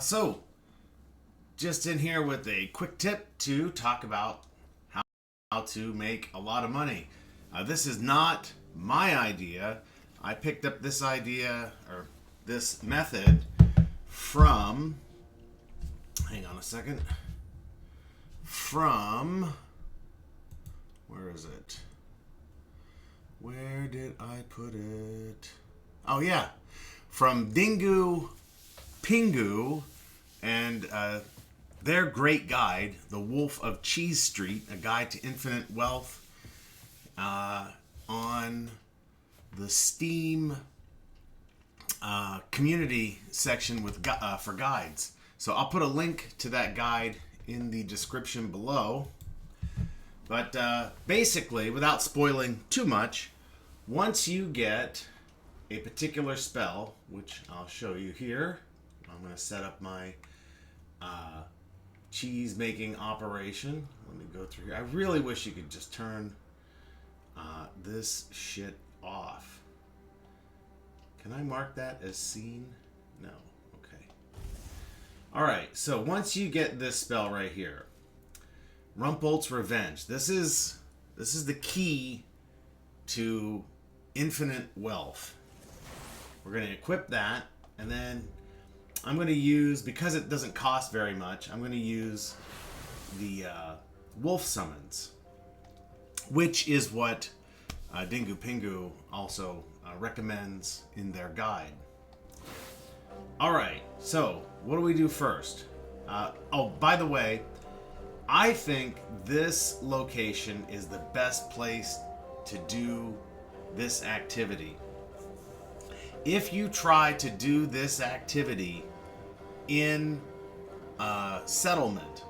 So, just in here with a quick tip to talk about how to make a lot of money. This is not my idea. I picked up this idea or this method from, hang on a second, from, where is it? Where did I put it? Oh yeah, from Dingu Pingu and their great guide, The Wolf of Cheese Street, a guide to infinite wealth, on the Steam community section with for guides. So I'll put a link to that guide in the description below. But basically, without spoiling too much, once you get a particular spell, which I'll show you here, I'm going to set up my cheese making operation. Let me go through here. I really wish you could just turn this shit off. Can I mark that as seen? No. Okay. All right. So once you get this spell right here, Rumpolt's Revenge. This is the key to infinite wealth. We're going to equip that, and then I'm going to use, because it doesn't cost very much, I'm going to use the wolf summons, which is what Dingu Pingu also recommends in their guide. All right, so what do we do first? Oh, by the way, I think this location is the best place to do this activity. If you try to do this activity in a settlement,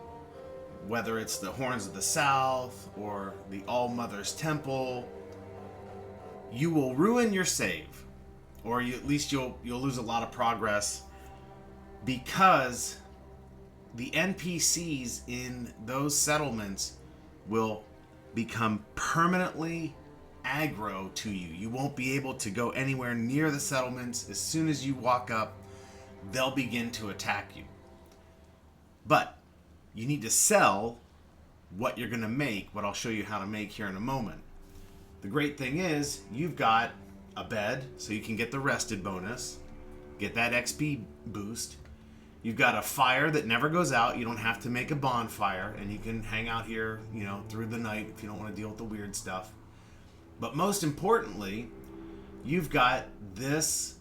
whether it's the Horns of the South or the All Mother's Temple, you will ruin your save, or at least you'll lose a lot of progress, because the NPCs in those settlements will become permanently aggro to you. You won't be able to go anywhere near the settlements. As soon as you walk up, they'll begin to attack you. But you need to sell what you're going to make, what I'll show you how to make here in a moment. The great thing is you've got a bed, so you can get the rested bonus, get that XP boost. You've got a fire that never goes out. You don't have to make a bonfire, and you can hang out here, through the night if you don't want to deal with the weird stuff. But most importantly, you've got this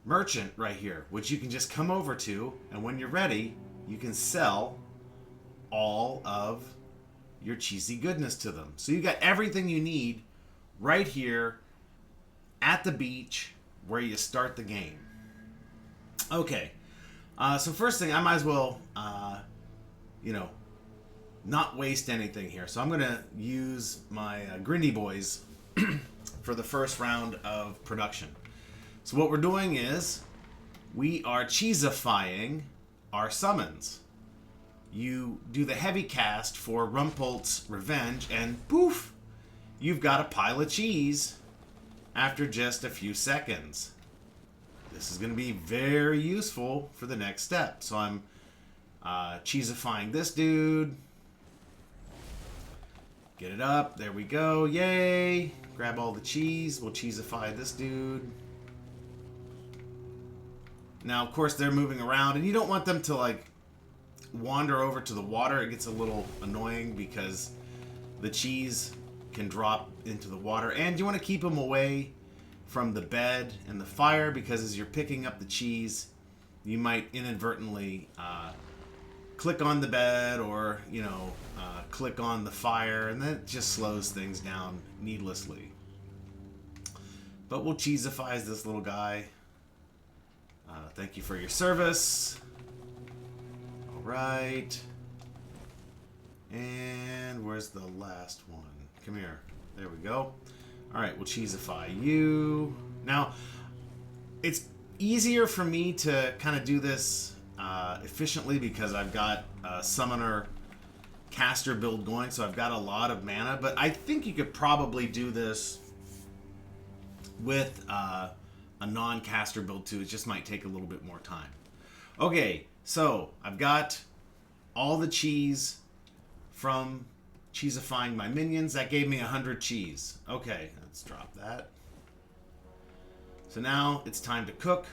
merchant right here, which you can just come over to, and when you're ready, you can sell all of your cheesy goodness to them. So you got everything you need right here at the beach where you start the game. Okay. So first thing, I might as well, not waste anything here. So I'm going to use my Grindy Boys for the first round of production. So what we're doing is we are cheesifying our summons. You do the heavy cast for Rumpolt's Revenge, and poof, you've got a pile of cheese after just a few seconds. This is going to be very useful for the next step. So I'm cheesifying this dude. Get it up. There we go. Yay. Grab all the cheese. We'll cheesify this dude. Now, of course, they're moving around, and you don't want them to, wander over to the water. It gets a little annoying because the cheese can drop into the water, and you want to keep them away from the bed and the fire, because as you're picking up the cheese, you might inadvertently click on the bed or, click on the fire, and that just slows things down needlessly. But we'll cheesify this little guy. Thank you for your service. All right. And where's the last one? Come here. There we go. All right, we'll cheesify you. Now, it's easier for me to kind of do this efficiently because I've got a summoner caster build going, so I've got a lot of mana, but I think you could probably do this with a non-caster build too. It just might take a little bit more time. Okay, so I've got all the cheese from cheesifying my minions. That gave me 100 cheese. Okay, let's drop that. So now it's time to cook.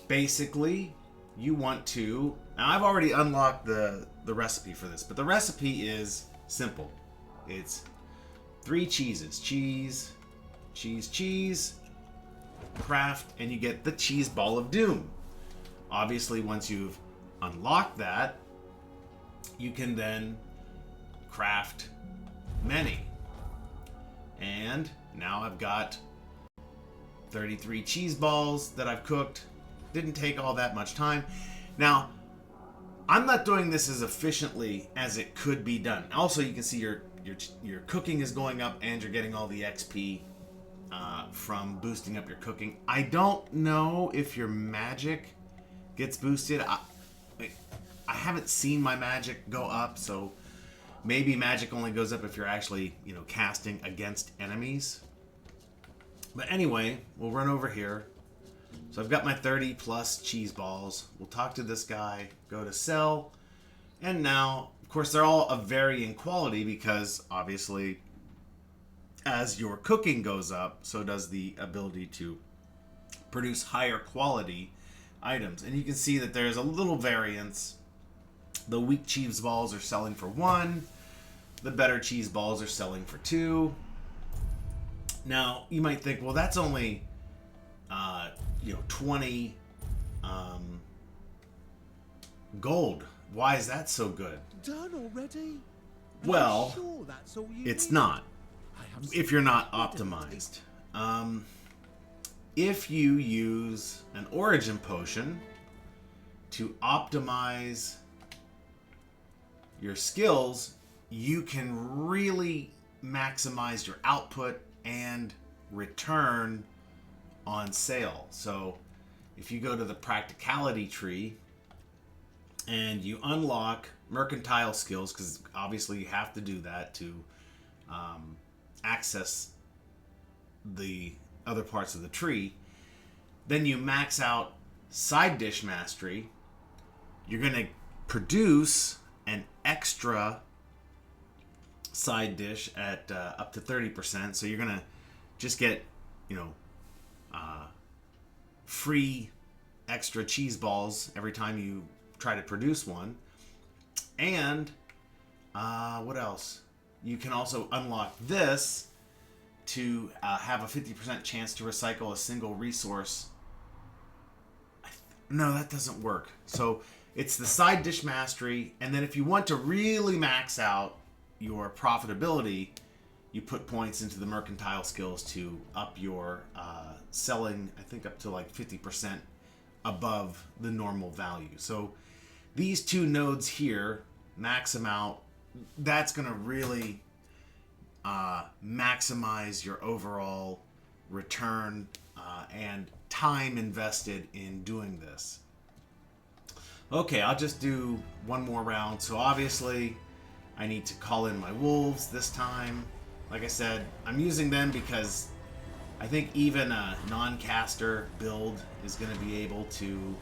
Basically, you want to... Now, I've already unlocked the recipe for this, but the recipe is simple. It's 3 cheeses. Cheese, cheese, cheese, craft, and you get the cheese ball of doom. Obviously, once you've unlocked that, you can then craft many. And now I've got 33 cheese balls that I've cooked. Didn't take all that much time. Now, I'm not doing this as efficiently as it could be done. Also, you can see your cooking is going up and you're getting all the XP from boosting up your cooking. I don't know if your magic gets boosted. I haven't seen my magic go up, so maybe magic only goes up if you're actually, casting against enemies. But anyway, we'll run over here. So I've got my 30 plus cheese balls. We'll talk to this guy, go to sell. And now, of course, they're all of varying quality because obviously as your cooking goes up, so does the ability to produce higher quality items. And you can see that there's a little variance. The weak cheese balls are selling for 1. The better cheese balls are selling for 2. Now, you might think, well, that's only 20 gold. Why is that so good? Done already? Well, sure that's all you it's need? not. If you're not optimized. If you use an origin potion to optimize your skills, you can really maximize your output and return on sale. So if you go to the practicality tree and you unlock mercantile skills, because obviously you have to do that to access the other parts of the tree, then you max out side dish mastery, you're going to produce an extra side dish at up to 30%. So you're going to just get, free extra cheese balls every time you try to produce one. And what else? You can also unlock this to have a 50% chance to recycle a single resource. No, that doesn't work. So it's the side dish mastery, and then if you want to really max out your profitability, you put points into the mercantile skills to up your selling, I think up to like 50% above the normal value. So these 2 nodes here, max them out. That's going to really maximize your overall return and time invested in doing this. Okay, I'll just do one more round. So obviously I need to call in my wolves this time. Like I said, I'm using them because I think even a non-caster build is going to be able to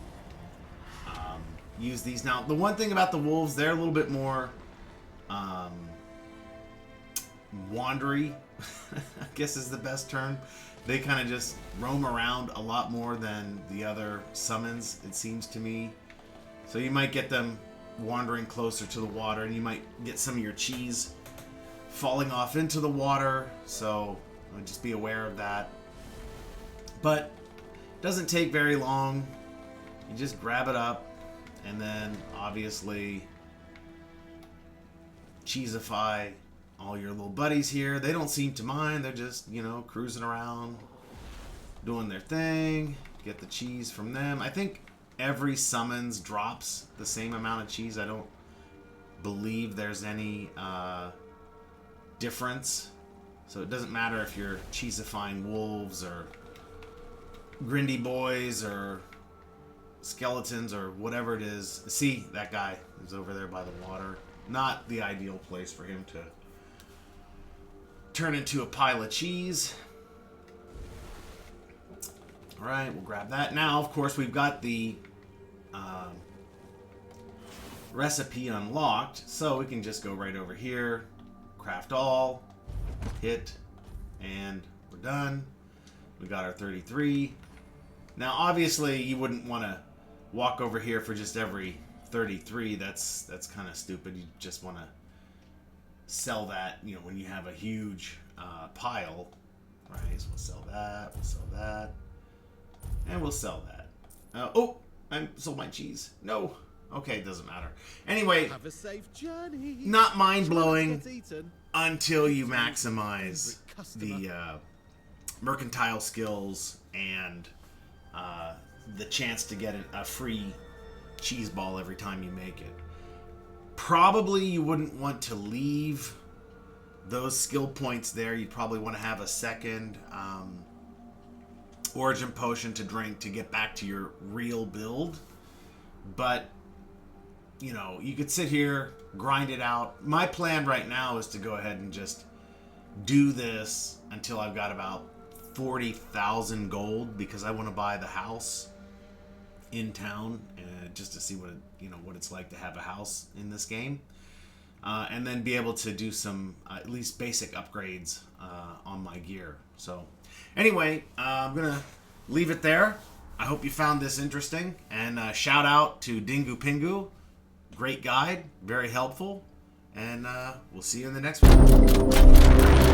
use these. Now, the one thing about the wolves, they're a little bit more wandery, I guess is the best term. They kind of just roam around a lot more than the other summons, it seems to me. So you might get them wandering closer to the water, and you might get some of your cheese falling off into the water, so just be aware of that. But it doesn't take very long. You just grab it up, and then obviously cheesify all your little buddies here. They don't seem to mind. They're just, cruising around, doing their thing. Get the cheese from them. I think every summons drops the same amount of cheese. I don't believe there's any difference. So it doesn't matter if you're cheesifying wolves or grindy boys or skeletons or whatever it is. See, that guy is over there by the water. Not the ideal place for him to turn into a pile of cheese. Alright, we'll grab that. Now, of course, we've got the recipe unlocked, so we can just go right over here, craft all, hit, and we're done. We got our 33. Now, obviously, you wouldn't want to walk over here for just every 33. That's kind of stupid. You just want to sell that, you know, when you have a huge pile, right? So we'll sell that, and we'll sell that. Oh, I sold my cheese. No. Okay, it doesn't matter. Anyway, Have a safe journey. not mind-blowing Get eaten. until you maximize the mercantile skills and the chance to get a free cheese ball every time you make it. Probably you wouldn't want to leave those skill points there. You'd probably want to have a second origin potion to drink to get back to your real build. But, you know, you could sit here, grind it out. My plan right now is to go ahead and just do this until I've got about 40,000 gold, because I want to buy the house in town, just to see what what it's like to have a house in this game, and then be able to do some at least basic upgrades on my gear. So anyway, I'm gonna leave it there. I hope you found this interesting, and shout out to Dingu Pingu, great guide, very helpful, and we'll see you in the next one.